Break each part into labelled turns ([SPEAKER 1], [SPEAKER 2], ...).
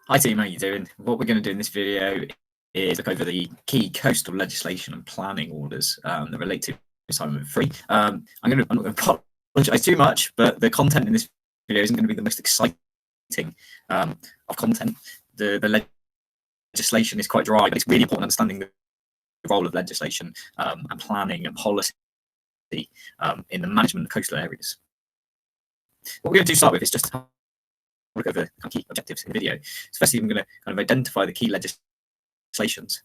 [SPEAKER 1] Hi team, how you doing? What we're going to do in this video is look over the key coastal legislation and planning orders that relate to assignment 3. I'm not going to apologise too much, but the content in this video isn't going to be the most exciting of content. The legislation is quite dry, but it's really important understanding the role of legislation and planning and policy in the management of coastal areas. What we're going to do to start with is just look over the key objectives in the video. So firstly, I'm going to kind of identify the key legislations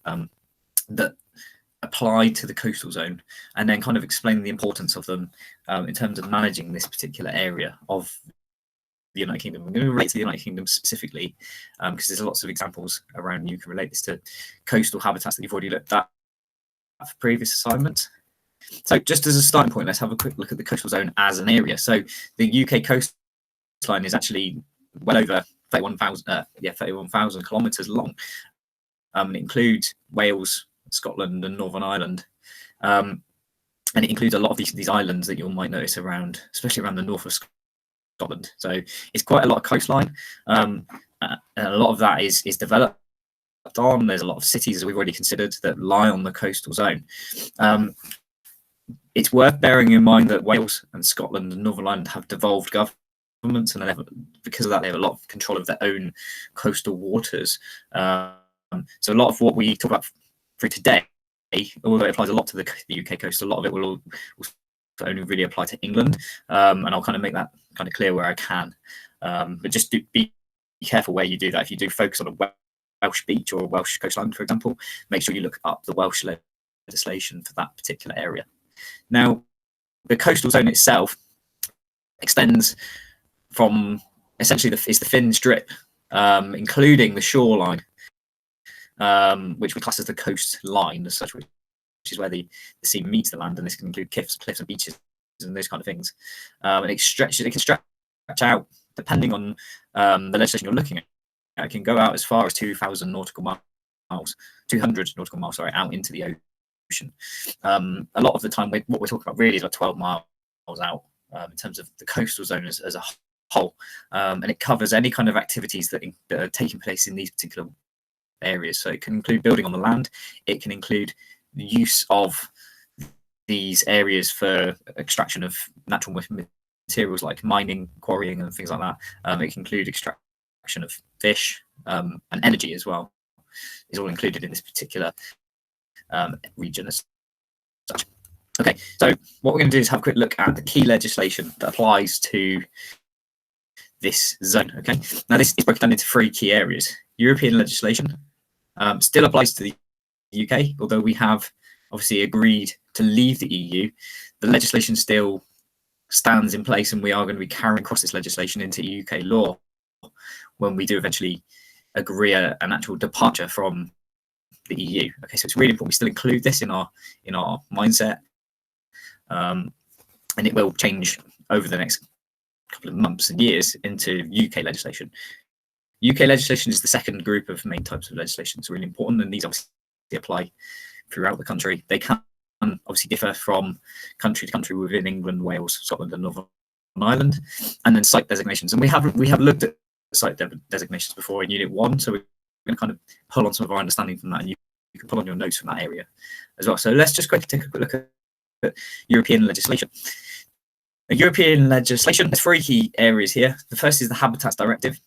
[SPEAKER 1] that apply to the coastal zone, and then kind of explain the importance of them in terms of managing this particular area of the United Kingdom. I'm going to relate to the United Kingdom specifically because there's lots of examples around. You can relate this to coastal habitats that you've already looked at for previous assignments. So just as a starting point, let's have a quick look at the coastal zone as an area. So the UK coastline is actually well over 31,000 kilometres long. It includes Wales, Scotland, and Northern Ireland, and it includes a lot of these islands that you might notice around, especially around the north of Scotland. So it's quite a lot of coastline, and a lot of that is developed on. There's a lot of cities, as we've already considered, that lie on the coastal zone. It's worth bearing in mind that Wales and Scotland and Northern Ireland have devolved governments, and because of that, they have a lot of control of their own coastal waters. So a lot of what we talk about for today, although it applies a lot to the UK coast, a lot of it will only really apply to England, and I'll kind of make that kind of clear where I can. But just be careful where you do that. If you do focus on a Welsh beach or a Welsh coastline, for example, make sure you look up the Welsh legislation for that particular area. Now, the coastal zone itself extends from essentially it's the thin strip, including the shoreline, which we class as the coastline as such, which is where the sea meets the land, and this can include cliffs and beaches and those kind of things. And it can stretch out depending on the legislation you're looking at. It can go out as far as 200 nautical miles, out into the ocean. A lot of the time, what we're talking about really is about 12 miles out in terms of the coastal zone as a whole, and it covers any kind of activities that are taking place in these particular areas. So it can include building on the land. It can include the use of these areas for extraction of natural materials like mining, quarrying, and things like that. It can include extraction of fish and energy as well. Is all included in this particular region as such. Okay, so what we're going to do is have a quick look at the key legislation that applies to this zone. Okay, now this is broken down into 3 key areas. European legislation still applies to the UK, although we have obviously agreed to leave the EU. The legislation still stands in place, and we are going to be carrying across this legislation into UK law when we do eventually agree an actual departure from the EU. Okay, so it's really important we still include this in our mindset, and it will change over the next couple of months and years into UK legislation. UK legislation is the second group of main types of legislation. It's really important, and these obviously apply throughout the country. They can obviously differ from country to country within England, Wales, Scotland, and Northern Ireland. And then site designations, and we have looked at site designations before in Unit 1, so we're going to kind of pull on some of our understanding from that, and you can pull on your notes from that area as well. So let's just quickly take a quick look at European legislation. European legislation, there's 3 key areas here. The first is the Habitats Directive,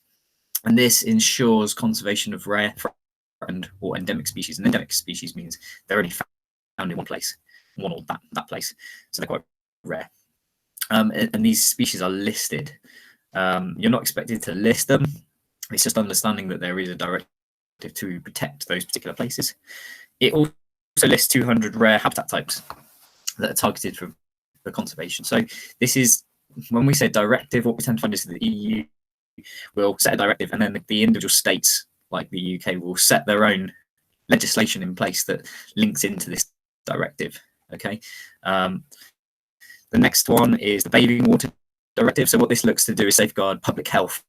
[SPEAKER 1] and this ensures conservation of rare, threatened, or endemic species. And endemic species means they're only found in one place, one or that place, so they're quite rare. And these species are listed. You're not expected to list them. It's just understanding that there is a directive to protect those particular places. It also lists 200 rare habitat types that are targeted for conservation. So this is, when we say directive, what we tend to find is that the EU will set a directive, and then the individual states, like the UK, will set their own legislation in place that links into this directive. Okay. The next one is the Bathing Water Directive. So what this looks to do is safeguard public health,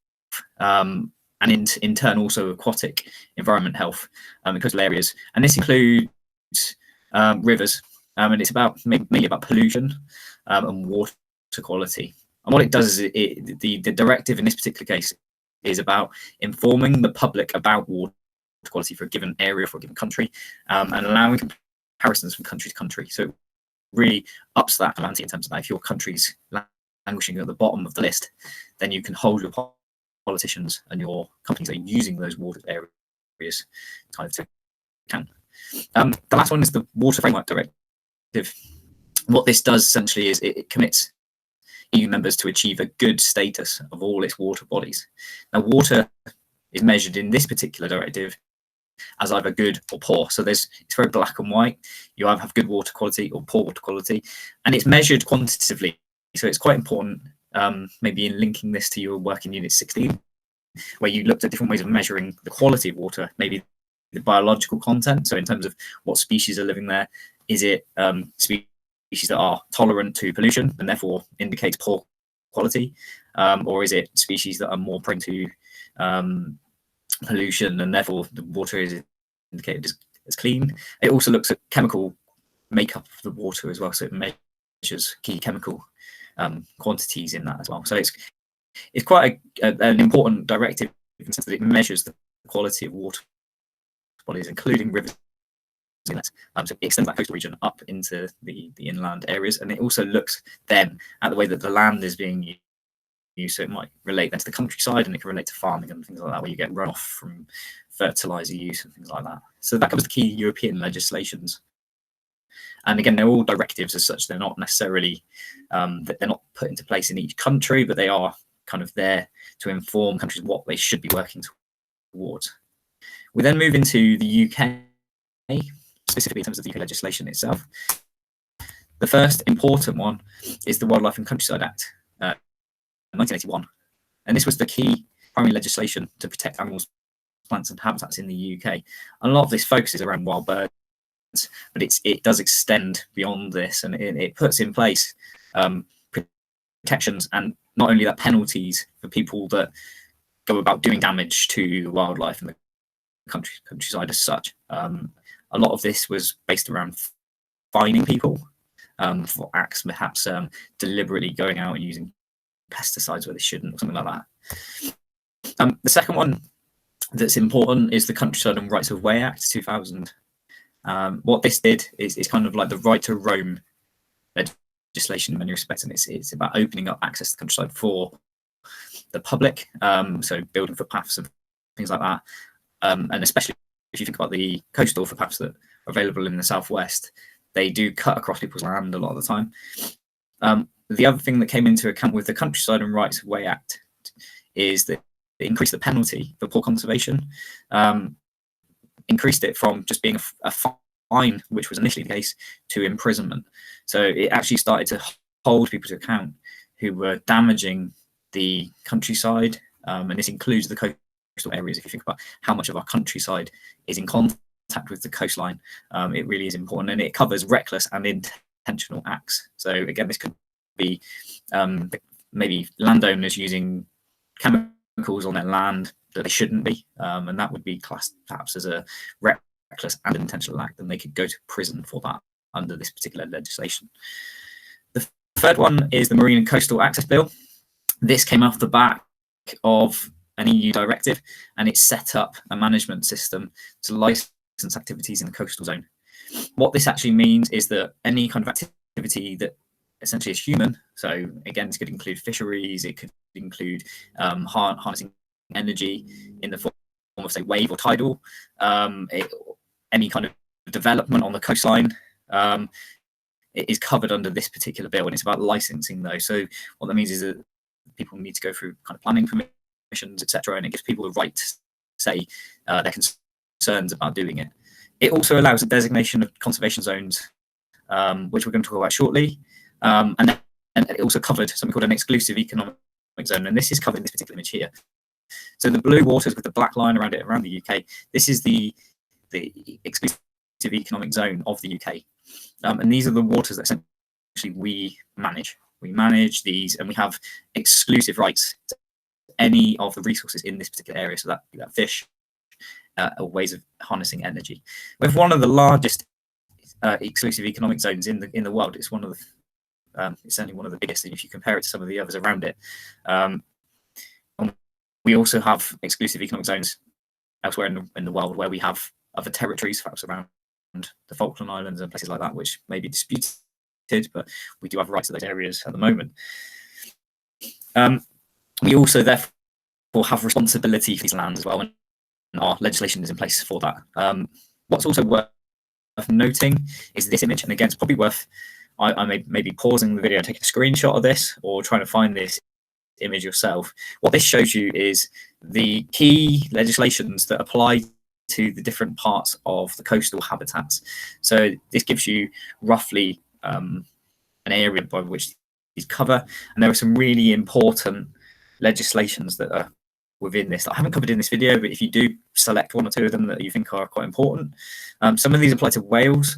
[SPEAKER 1] and in turn also aquatic environment health in coastal areas. And this includes rivers, and it's mainly about pollution and water quality. And what it does is the directive in this particular case is about informing the public about water quality for a given area, for a given country, and allowing comparisons from country to country. So it really ups that ante in terms of that. If your country's languishing at the bottom of the list, then you can hold your politicians and your companies that are using those water areas kind of to account. The last one is the Water Framework Directive. What this does essentially is it commits EU members to achieve a good status of all its water bodies. Now, water is measured in this particular directive as either good or poor. So it's very black and white. You either have good water quality or poor water quality, and it's measured quantitatively. So it's quite important, maybe in linking this to your work in Unit 16, where you looked at different ways of measuring the quality of water, maybe the biological content. So in terms of what species are living there, is it species that are tolerant to pollution and therefore indicates poor quality, or is it species that are more prone to pollution and therefore the water is indicated as clean? It also looks at chemical makeup of the water as well, so it measures key chemical quantities in that as well. So it's quite an important directive in the sense that it measures the quality of water bodies, including rivers. So it extends that coastal region up into the inland areas, and it also looks then at the way that the land is being used. So it might relate then to the countryside, and it can relate to farming and things like that, where you get runoff from fertilizer use and things like that. So that covers the key European legislations. And again, they're all directives as such. They're not necessarily they're not put into place in each country, but they are kind of there to inform countries what they should be working towards. We then move into the UK, specifically in terms of the UK legislation itself. The first important one is the Wildlife and Countryside Act, 1981. And this was the key primary legislation to protect animals, plants and habitats in the UK. And a lot of this focuses around wild birds, but it does extend beyond this, and it puts in place protections and not only that, penalties for people that go about doing damage to wildlife and the countryside as such. A lot of this was based around fining people for acts perhaps deliberately going out and using pesticides where they shouldn't, or something like that. The second one that's important is the Countryside and Rights of Way Act 2000. What this did is kind of like the right to roam legislation in many respects, and it's about opening up access to the countryside for the public, so building footpaths and things like that, and especially if you think about the coastal footpaths that are available in the southwest, they do cut across people's land a lot of the time. The other thing that came into account with the Countryside and Rights of Way Act is that it increased the penalty for poor conservation, increased it from just being a fine, which was initially the case, to imprisonment. So it actually started to hold people to account who were damaging the countryside, and this includes the coastal areas. If you think about how much of our countryside is in contact with the coastline, it really is important, and it covers reckless and intentional acts. So again, this could be maybe landowners using chemicals on their land that they shouldn't be, and that would be classed perhaps as a reckless and intentional act, and they could go to prison for that under this particular legislation. The third one is the Marine and Coastal Access Bill. This came off the back of an EU directive, and it set up a management system to license activities in the coastal zone. What this actually means is that any kind of activity that essentially is human, so again, this could include fisheries, it could include harnessing energy in the form of, say, wave or tidal, any kind of development on the coastline, it is covered under this particular bill, and it's about licensing those. So what that means is that people need to go through kind of planning permissions, etc., and it gives people the right to say their concerns about doing it. It also allows a designation of conservation zones, which we're going to talk about shortly, and it also covered something called an exclusive economic zone, and this is covered in this particular image here. So the blue waters with the black line around it, around the UK, this is the exclusive economic zone of the UK, and these are the waters that essentially we manage. We manage these, and we have exclusive rights to any of the resources in this particular area. So that fish, or ways of harnessing energy. We have one of the largest exclusive economic zones in the world. It's one of the it's certainly one of the biggest, and if you compare it to some of the others around it, We also have exclusive economic zones elsewhere in the world where we have other territories, perhaps around the Falkland Islands and places like that, which may be disputed, but we do have rights to those areas at the moment. We also therefore have responsibility for these lands as well, and our legislation is in place for that. What's also worth noting is this image, and again, it's probably worth I may be pausing the video, taking a screenshot of this, or trying to find this image yourself. What this shows you is the key legislations that apply to the different parts of the coastal habitats. So this gives you roughly an area by which these cover, and there are some really important legislations that are within this that I haven't covered in this video, but if you do select one or two of them that you think are quite important, some of these apply to Wales,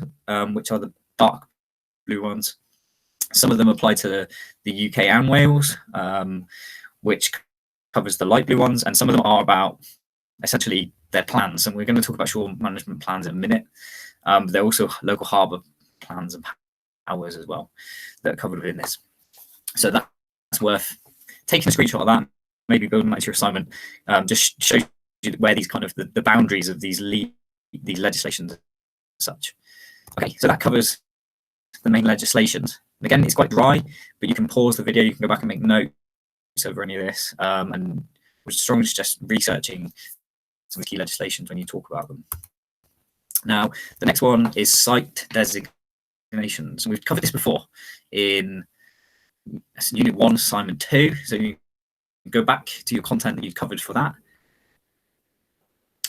[SPEAKER 1] which are the dark blue ones. Some of them apply to the UK and Wales, which covers the light blue ones, and some of them are about essentially their plans, and we're going to talk about shore management plans in a minute. There are also local harbour plans and powers as well that are covered within this. So that's worth taking a screenshot of that, maybe building that into your assignment. Just shows you where these kind of the boundaries of these legislations and such. Okay, so that covers the main legislations. Again, it's quite dry, but you can pause the video, you can go back and make notes over any of this, and would strongly suggest researching some of the key legislations when you talk about them. Now, the next one is site designations. And we've covered this before in Unit 1, Assignment 2. So you go back to your content that you've covered for that.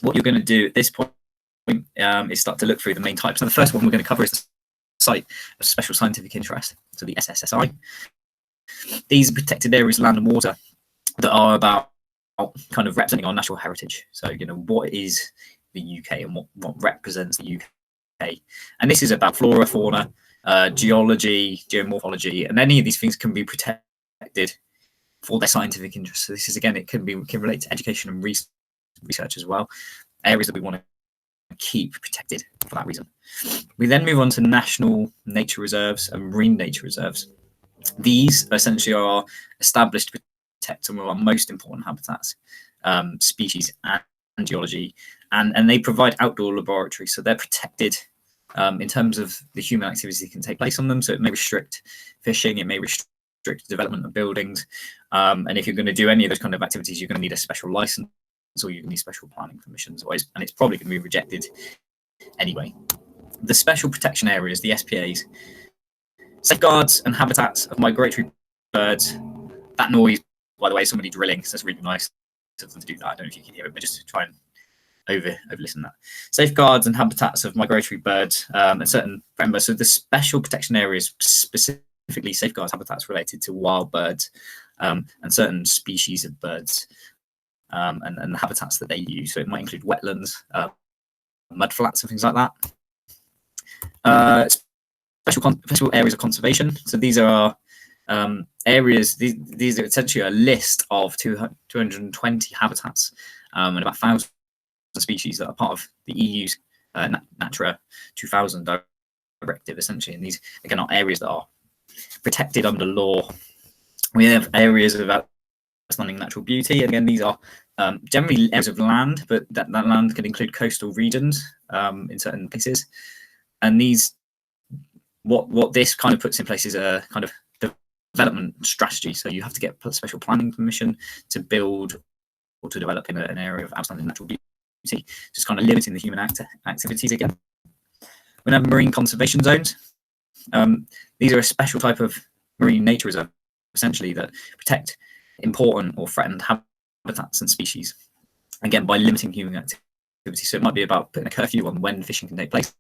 [SPEAKER 1] What you're going to do at this point is start to look through the main types. So the first one we're going to cover is Site of Special Scientific Interest, so the SSSI. These are protected areas of land and water that are about kind of representing our natural heritage. So, what is the UK and what represents the UK? And this is about flora, fauna, geology, geomorphology, and any of these things can be protected for their scientific interest. So this is, again, it can relate to education and research as well, areas that we want to keep protected for that reason. We then move on to national nature reserves and marine nature reserves. These essentially are established to protect some of our most important habitats, species and geology, and they provide outdoor laboratories. So they're protected in terms of the human activities that can take place on them. So it may restrict fishing, it may restrict development of buildings, and if you're going to do any of those kind of activities, you're going to need a special license, or you need special planning permissions, and it's probably going to be rejected anyway. The special protection areas, the SPAs, safeguards and habitats of migratory birds. That noise, by the way, is somebody drilling, so it's really nice of them to do that. I don't know if you can hear it, but just try and over-listen that. Safeguards and habitats of migratory birds, and certain members. So the special protection areas specifically safeguards habitats related to wild birds, and certain species of birds, and the habitats that they use. So it might include wetlands, mudflats, and things like that. Special areas of conservation. So these are areas. These are essentially a list of 220 habitats and about 1,000 species that are part of the EU's Natura 2000 directive, essentially. And these, again, are areas that are protected under law. We have areas of outstanding natural beauty. Again, these are generally areas of land, but that land can include coastal regions in certain places. And these, what this kind of puts in place is a kind of development strategy. So you have to get special planning permission to build or to develop in an area of outstanding natural beauty. Just kind of limiting the human activities again. We have marine conservation zones. These are a special type of marine nature reserve, essentially, that protect important or threatened habitats and species, again, by limiting human activity. So it might be about putting a curfew on when fishing can take place.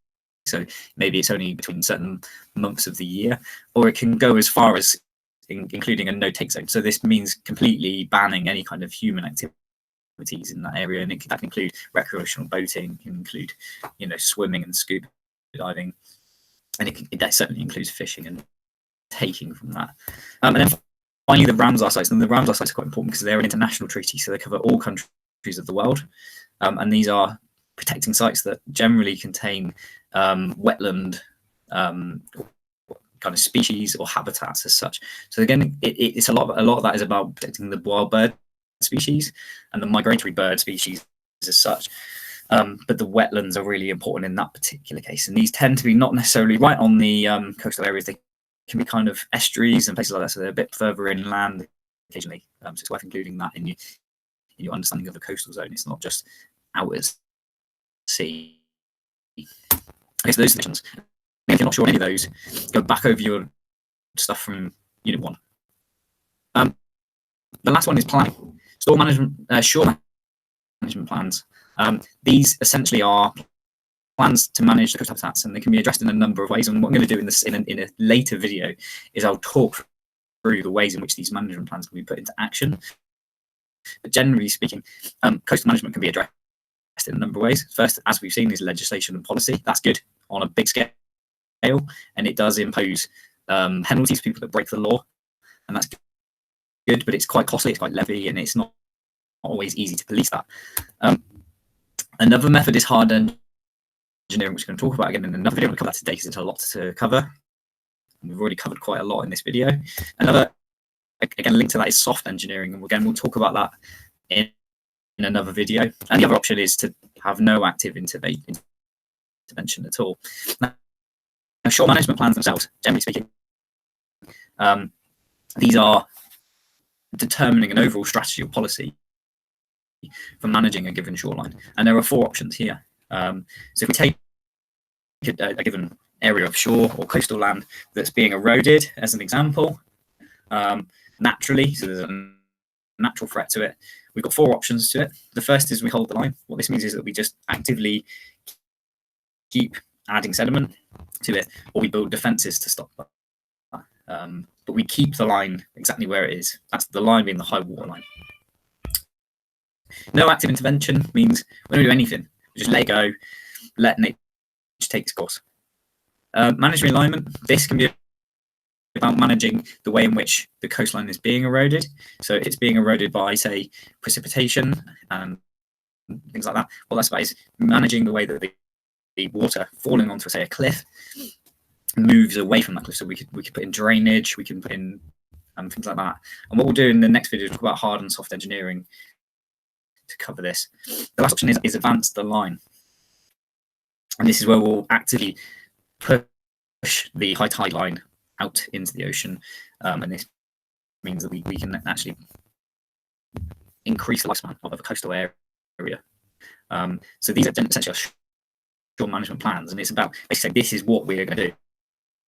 [SPEAKER 1] So maybe it's only between certain months of the year, or it can go as far as including a no-take zone. So this means completely banning any kind of human activities in that area, and that can include recreational boating, can include, swimming and scuba diving, and that certainly includes fishing and taking from that. And then finally, the Ramsar sites. And the Ramsar sites are quite important because they're an international treaty, so they cover all countries of the world, and these are protecting sites that generally contain wetland kind of species or habitats as such. So again, it's a lot of that is about protecting the wild birds species and the migratory bird species as such. But the wetlands are really important in that particular case, and these tend to be not necessarily right on the coastal areas. They can be kind of estuaries and places like that, so they're a bit further inland occasionally. So it's worth including that in your understanding of the coastal zone. It's not just out at sea. Okay, so those divisions. If you're not sure on any of those, go back over your stuff from Unit 1. The last one is planning. Shore management plans. These essentially are plans to manage the coastal habitats, and they can be addressed in a number of ways. And what I'm going to do in a later video is I'll talk through the ways in which these management plans can be put into action. But generally speaking, coastal management can be addressed in a number of ways. First, as we've seen, is legislation and policy. That's good on a big scale, and it does impose penalties for people that break the law, and that's good, but it's quite costly, it's quite levy, and it's not always easy to police that. Another method is hard engineering, which we're going to talk about again in another video. We'll cover that today because it's a lot to cover. We've already covered quite a lot in this video. Another, again, link to that is soft engineering, and again, we'll talk about that in another video. And the other option is to have no active intervention at all. Now, shore management plans themselves, generally speaking, these are determining an overall strategy or policy for managing a given shoreline. And there are 4 options here. So if we take a given area of shore or coastal land that's being eroded as an example, naturally, so there's a natural threat to it, we've got 4 options to it. The first is we hold the line. What this means is that we just actively keep adding sediment to it, or we build defences to stop that. But we keep the line exactly where it is. That's the line being the high water line. No active intervention means we don't do anything. We just let it go, let nature take its course. Managing alignment. This can be about managing the way in which the coastline is being eroded. So it's being eroded by, say, precipitation and things like that. What that's about is managing the way that the water falling onto, say, a cliff moves away from that cliff. So we could put in drainage, we can put in things like that. And what we'll do in the next video is talk about hard and soft engineering to cover this. The last option is advance the line. And this is where we'll actively push the high tide line out into the ocean. And this means that we can actually increase the lifespan of a coastal area. So these are essentially shore management plans, and it's about basically this is what we're going to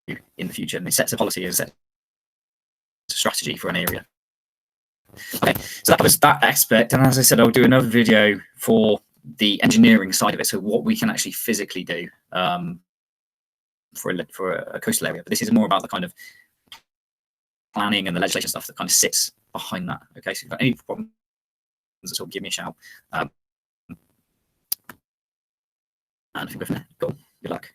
[SPEAKER 1] do in the future, and it sets a policy and sets a strategy for an area. Okay, so that covers that aspect, and as I said, I'll do another video for the engineering side of it, so what we can actually physically do for a coastal area. But this is more about the kind of planning and the legislation stuff that kind of sits behind that. Okay, so if you've got any problems at all, give me a shout. And if you go from there, cool. Good luck.